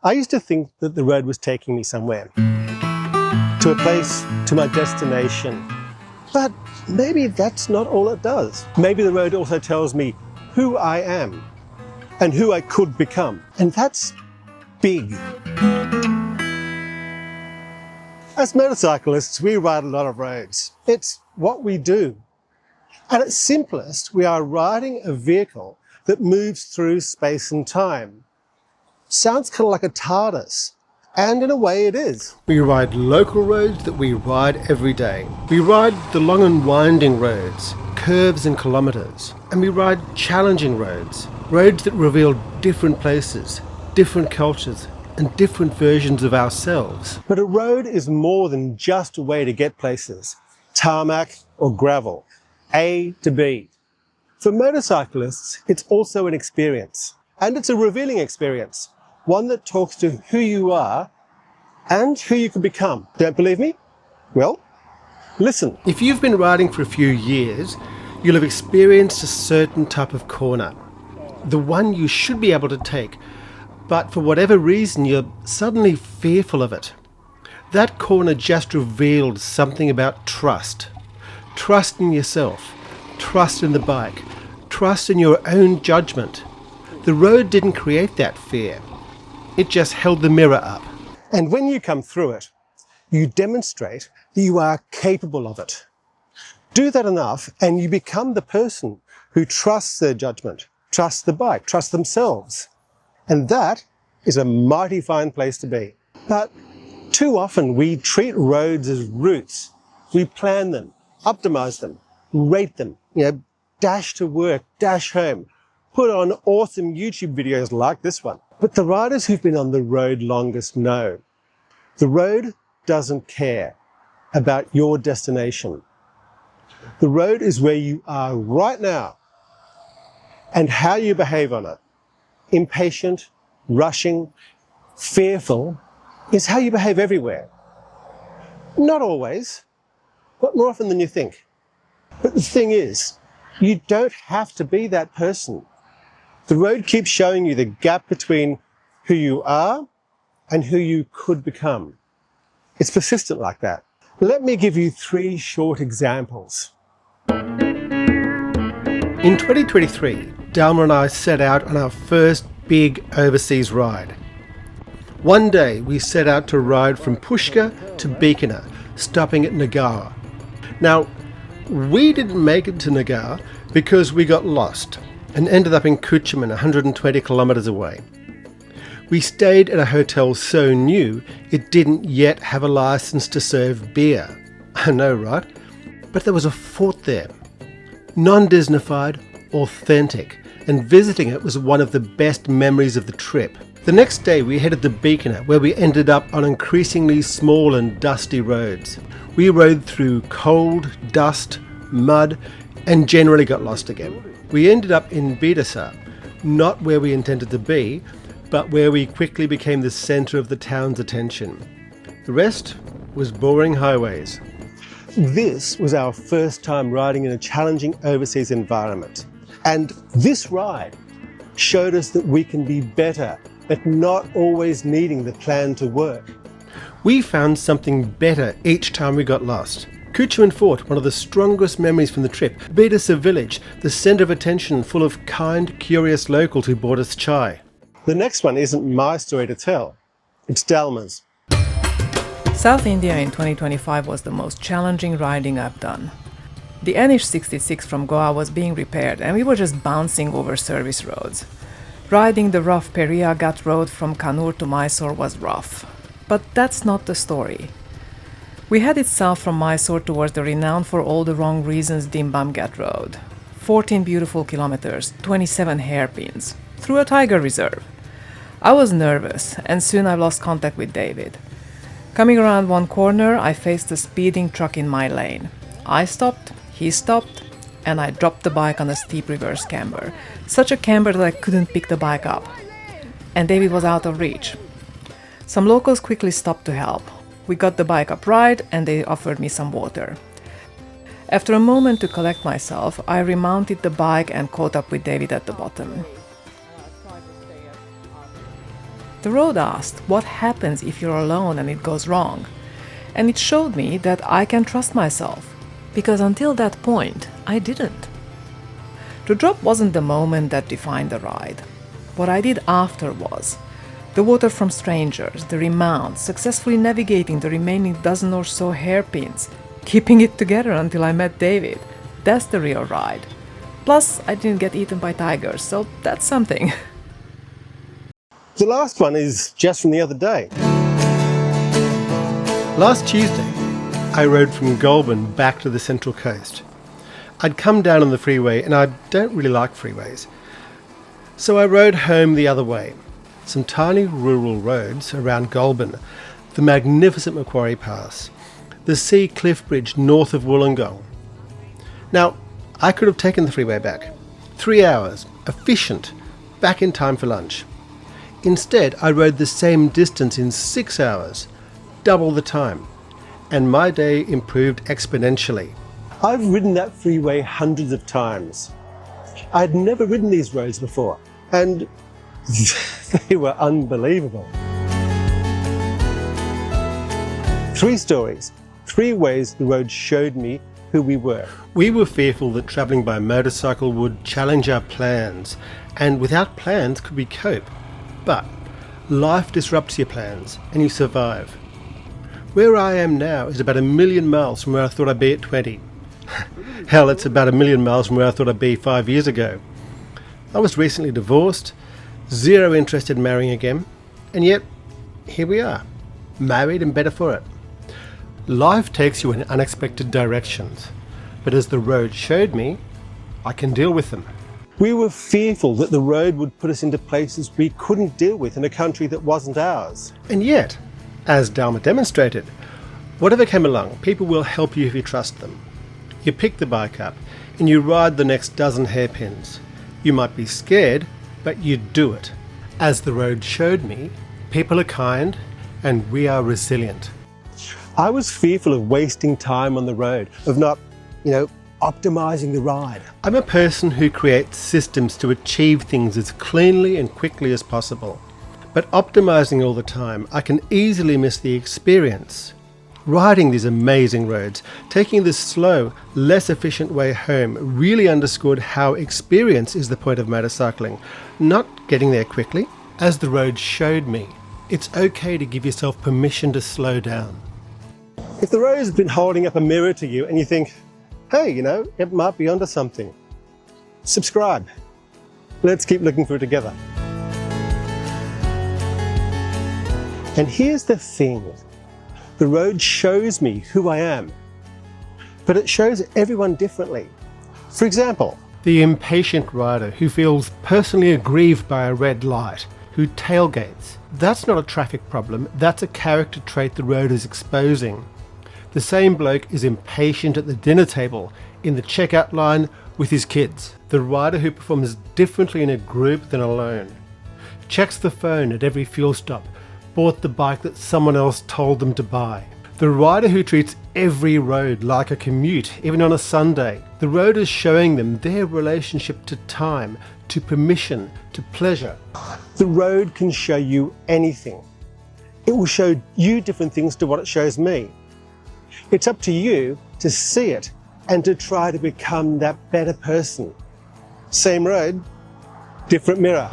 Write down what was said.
I used to think that the road was taking me somewhere, to a place, to my destination. But maybe that's not all it does. Maybe the road also tells me who I am and who I could become. And that's big. As motorcyclists, we ride a lot of roads. It's what we do. At its simplest, we are riding a vehicle that moves through space and time. Sounds kind of like a TARDIS, and in a way it is. We ride local roads that we ride every day. We ride the long and winding roads, curves and kilometres, and we ride challenging roads, roads that reveal different places, different cultures, and different versions of ourselves. But a road is more than just a way to get places, tarmac or gravel, A to B. For motorcyclists, it's also an experience, and it's a revealing experience. One that talks to who you are and who you can become. Don't believe me? Well, listen. If you've been riding for a few years, you'll have experienced a certain type of corner. The one you should be able to take, but for whatever reason you're suddenly fearful of it. That corner just revealed something about trust. Trust in yourself, trust in the bike, trust in your own judgment. The road didn't create that fear. It just held the mirror up. And when you come through it, you demonstrate that you are capable of it. Do that enough and you become the person who trusts their judgment, trusts the bike, trusts themselves. And that is a mighty fine place to be. But too often we treat roads as routes. We plan them, optimize them, rate them, dash to work, dash home, put on awesome YouTube videos like this one. But the riders who've been on the road longest know the road doesn't care about your destination. The road is where you are right now and how you behave on it. Impatient, rushing, fearful is how you behave everywhere. Not always, but more often than you think. But the thing is, you don't have to be that person. The road keeps showing you the gap between who you are and who you could become. It's persistent like that. Let me give you 3 short examples. In 2023, Dalma and I set out on our first big overseas ride. One day we set out to ride from Pushkar to Bikaner, stopping at Nagar. Now, we didn't make it to Nagar because we got lost and ended up in Kuchaman, 120 kilometres away. We stayed at a hotel so new it didn't yet have a licence to serve beer. I know, right? But there was a fort there. Non-Disneyfied, authentic, and visiting it was one of the best memories of the trip. The next day we headed to Bikaner, where we ended up on increasingly small and dusty roads. We rode through cold, dust, mud, and generally got lost again. We ended up in Bidasar, not where we intended to be, but where we quickly became the centre of the town's attention. The rest was boring highways. This was our first time riding in a challenging overseas environment. And this ride showed us that we can be better at not always needing the plan to work. We found something better each time we got lost. Kuchaman Fort, one of the strongest memories from the trip. Bidasar village, the centre of attention full of kind, curious locals who bought us chai. The next one isn't my story to tell. It's Dalma's. South India in 2025 was the most challenging riding I've done. The NH66 from Goa was being repaired and we were just bouncing over service roads. Riding the rough Peria Ghat road from Kannur to Mysore was rough. But that's not the story. We headed south from Mysore towards the renowned for all the wrong reasons Dimbam Ghat road. 14 beautiful kilometers, 27 hairpins, through a tiger reserve. I was nervous and soon I lost contact with David. Coming around one corner, I faced a speeding truck in my lane. I stopped, he stopped, and I dropped the bike on a steep reverse camber. Such a camber that I couldn't pick the bike up. And David was out of reach. Some locals quickly stopped to help. We got the bike upright and they offered me some water. After a moment to collect myself, I remounted the bike and caught up with David at the bottom. The road asked what happens if you're alone and it goes wrong. And it showed me that I can trust myself, because until that point, I didn't. The drop wasn't the moment that defined the ride. What I did after was the water from strangers, the remounts, successfully navigating the remaining dozen or so hairpins, keeping it together until I met David. That's the real ride. Plus, I didn't get eaten by tigers, so that's something. The last one is just from the other day. Last Tuesday, I rode from Goulburn back to the Central Coast. I'd come down on the freeway and I don't really like freeways. So I rode home the other way. Some tiny rural roads around Goulburn, the magnificent Macquarie Pass, the Sea Cliff Bridge north of Wollongong. Now, I could have taken the freeway back. 3 hours, efficient, back in time for lunch. Instead, I rode the same distance in 6 hours, double the time, and my day improved exponentially. I've ridden that freeway hundreds of times. I'd never ridden these roads before, and they were unbelievable. 3 stories, 3 ways the road showed me who we were. We were fearful that travelling by motorcycle would challenge our plans, and without plans could we cope. But life disrupts your plans and you survive. Where I am now is about 1 million miles from where I thought I'd be at 20. Hell, it's about 1 million miles from where I thought I'd be 5 years ago. I was recently divorced, zero interest in marrying again, and yet here we are, married and better for it. Life takes you in unexpected directions, but as the road showed me, I can deal with them. We were fearful that the road would put us into places we couldn't deal with in a country that wasn't ours. And yet, as Dalma demonstrated, whatever came along, people will help you if you trust them. You pick the bike up and you ride the next dozen hairpins. You might be scared, but you do it. As the road showed me, people are kind and we are resilient. I was fearful of wasting time on the road, of not, optimizing the ride. I'm a person who creates systems to achieve things as cleanly and quickly as possible. But optimizing all the time, I can easily miss the experience. Riding these amazing roads, taking the slow, less efficient way home really underscored how experience is the point of motorcycling, not getting there quickly. As the road showed me, it's okay to give yourself permission to slow down. If the road has been holding up a mirror to you and you think, hey, it might be onto something, subscribe. Let's keep looking for it together. And here's the thing. The road shows me who I am, but it shows everyone differently. For example, the impatient rider who feels personally aggrieved by a red light, who tailgates. That's not a traffic problem, that's a character trait the road is exposing. The same bloke is impatient at the dinner table, in the checkout line with his kids. The rider who performs differently in a group than alone. Checks the phone at every fuel stop, bought the bike that someone else told them to buy. The rider who treats every road like a commute, even on a Sunday. The road is showing them their relationship to time, to permission, to pleasure. The road can show you anything. It will show you different things to what it shows me. It's up to you to see it and to try to become that better person. Same road, different mirror.